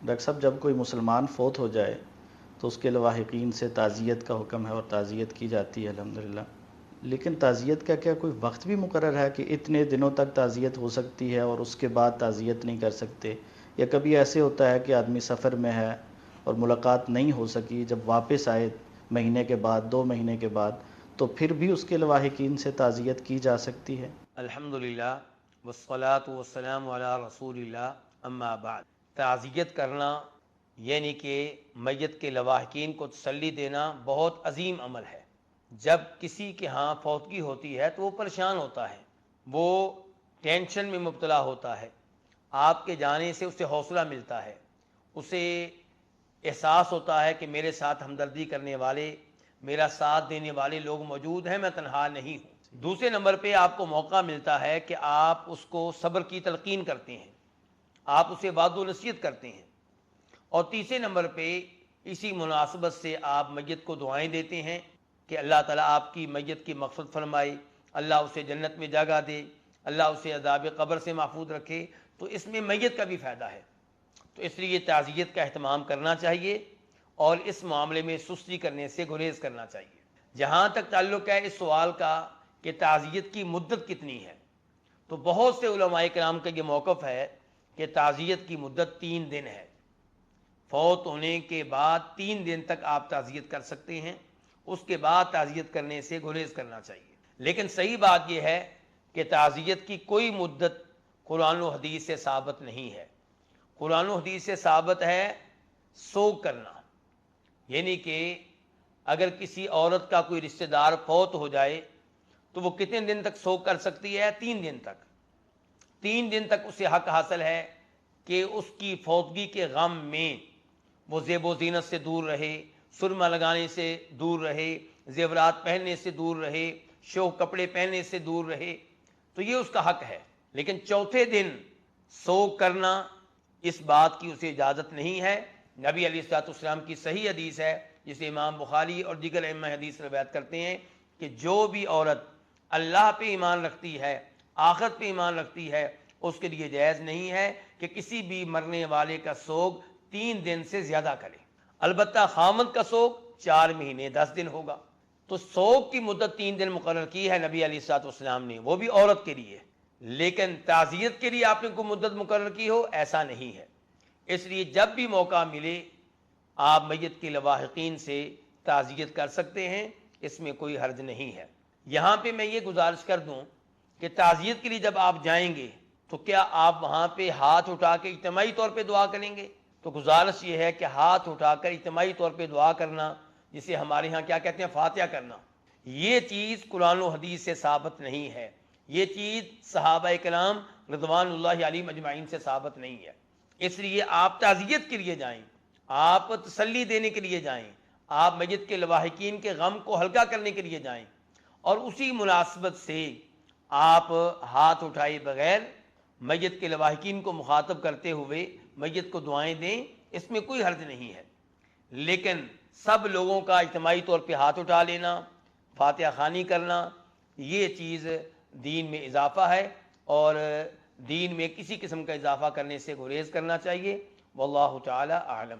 Doctor صاحب جب کوئی مسلمان فوت ہو جائے تو اس کے لواحقین سے تعزیت کا حکم ہے اور تعزیت کی جاتی ہے الحمدللہ، لیکن تعزیت کا کیا کوئی وقت بھی مقرر ہے کہ اتنے دنوں تک تعزیت ہو سکتی ہے اور اس کے بعد تعزیت نہیں کر سکتے، یا کبھی ایسے ہوتا ہے کہ آدمی سفر میں ہے اور ملاقات نہیں ہو سکی، جب واپس آئے مہینے کے بعد 2 مہینے کے بعد تو پھر بھی اس کے لواحقین سے تعزیت کی جا سکتی ہے؟ الحمدللہ والصلاة والسلام علی رسول اللہ، اما بعد۔ تعزیت کرنا یعنی کہ میت کے لواحقین کو تسلی دینا بہت عظیم عمل ہے۔ جب کسی کے ہاں فوتگی ہوتی ہے تو وہ پریشان ہوتا ہے، وہ ٹینشن میں مبتلا ہوتا ہے۔ آپ کے جانے سے اسے حوصلہ ملتا ہے، اسے احساس ہوتا ہے کہ میرے ساتھ ہمدردی کرنے والے، میرا ساتھ دینے والے لوگ موجود ہیں، میں تنہا نہیں ہوں۔ دوسرے نمبر پہ آپ کو موقع ملتا ہے کہ آپ اس کو صبر کی تلقین کرتے ہیں، آپ اسے وعظ و نصیحت کرتے ہیں، اور تیسرے نمبر پہ اسی مناسبت سے آپ میت کو دعائیں دیتے ہیں کہ اللہ تعالیٰ آپ کی میت کی مغفرت فرمائے، اللہ اسے جنت میں جگہ دے، اللہ اسے عذاب قبر سے محفوظ رکھے۔ تو اس میں میت کا بھی فائدہ ہے، تو اس لیے تعزیت کا اہتمام کرنا چاہیے اور اس معاملے میں سستی کرنے سے گریز کرنا چاہیے۔ جہاں تک تعلق ہے اس سوال کا کہ تعزیت کی مدت کتنی ہے، تو بہت سے علماء کرام کا یہ موقف ہے کہ تعزیت کی مدت 3 دن ہے۔ فوت ہونے کے بعد 3 دن تک آپ تعزیت کر سکتے ہیں، اس کے بعد تعزیت کرنے سے گریز کرنا چاہیے۔ لیکن صحیح بات یہ ہے کہ تعزیت کی کوئی مدت قرآن و حدیث سے ثابت نہیں ہے۔ قرآن و حدیث سے ثابت ہے سوگ کرنا، یعنی کہ اگر کسی عورت کا کوئی رشتہ دار فوت ہو جائے تو وہ کتنے دن تک سوگ کر سکتی ہے؟ 3 دن تک۔ 3 دن تک اسے حق حاصل ہے کہ اس کی فوتگی کے غم میں وہ زیب و زینت سے دور رہے، سرما لگانے سے دور رہے، زیورات پہننے سے دور رہے، شوق کپڑے پہننے سے دور رہے، تو یہ اس کا حق ہے۔ لیکن چوتھے دن سوگ کرنا، اس بات کی اسے اجازت نہیں ہے۔ نبی علیہ الصلوۃ والسلام کی صحیح حدیث ہے جسے امام بخاری اور دیگر ائمہ حدیث روایت کرتے ہیں کہ جو بھی عورت اللہ پہ ایمان رکھتی ہے، آخرت پہ ایمان رکھتی ہے، اس کے لیے جائز نہیں ہے کہ کسی بھی مرنے والے کا سوگ 3 دن سے زیادہ کرے۔ البتہ خامد کا سوگ 4 مہینے 10 دن ہوگا۔ تو سوگ کی مدت 3 دن مقرر کی ہے نبی علیہ الصلوۃ والسلام نے، وہ بھی عورت کے لیے، لیکن تعزیت کے لیے آپ نے کوئی مدت مقرر کی ہو، ایسا نہیں ہے۔ اس لیے جب بھی موقع ملے آپ میت کے لواحقین سے تعزیت کر سکتے ہیں، اس میں کوئی حرج نہیں ہے۔ یہاں پہ میں یہ گزارش کر دوں کہ تعزیت کے لیے جب آپ جائیں گے تو کیا آپ وہاں پہ ہاتھ اٹھا کے اجتماعی طور پہ دعا کریں گے؟ تو گزارش یہ ہے کہ ہاتھ اٹھا کر اجتماعی طور پہ دعا کرنا، جسے ہمارے ہاں کیا کہتے ہیں، فاتحہ کرنا، یہ چیز قرآن و حدیث سے ثابت نہیں ہے، یہ چیز صحابہ کرام رضوان اللہ علیہم اجمعین سے ثابت نہیں ہے۔ اس لیے آپ تعزیت کے لیے جائیں، آپ تسلی دینے کے لیے جائیں، آپ میت کے لواحقین کے غم کو ہلکا کرنے کے لیے جائیں، اور اسی مناسبت سے آپ ہاتھ اٹھائے بغیر میت کے لواحقین کو مخاطب کرتے ہوئے میت کو دعائیں دیں، اس میں کوئی حرج نہیں ہے۔ لیکن سب لوگوں کا اجتماعی طور پہ ہاتھ اٹھا لینا، فاتحہ خوانی کرنا، یہ چیز دین میں اضافہ ہے، اور دین میں کسی قسم کا اضافہ کرنے سے گریز کرنا چاہیے۔ واللہ تعالی اعلم۔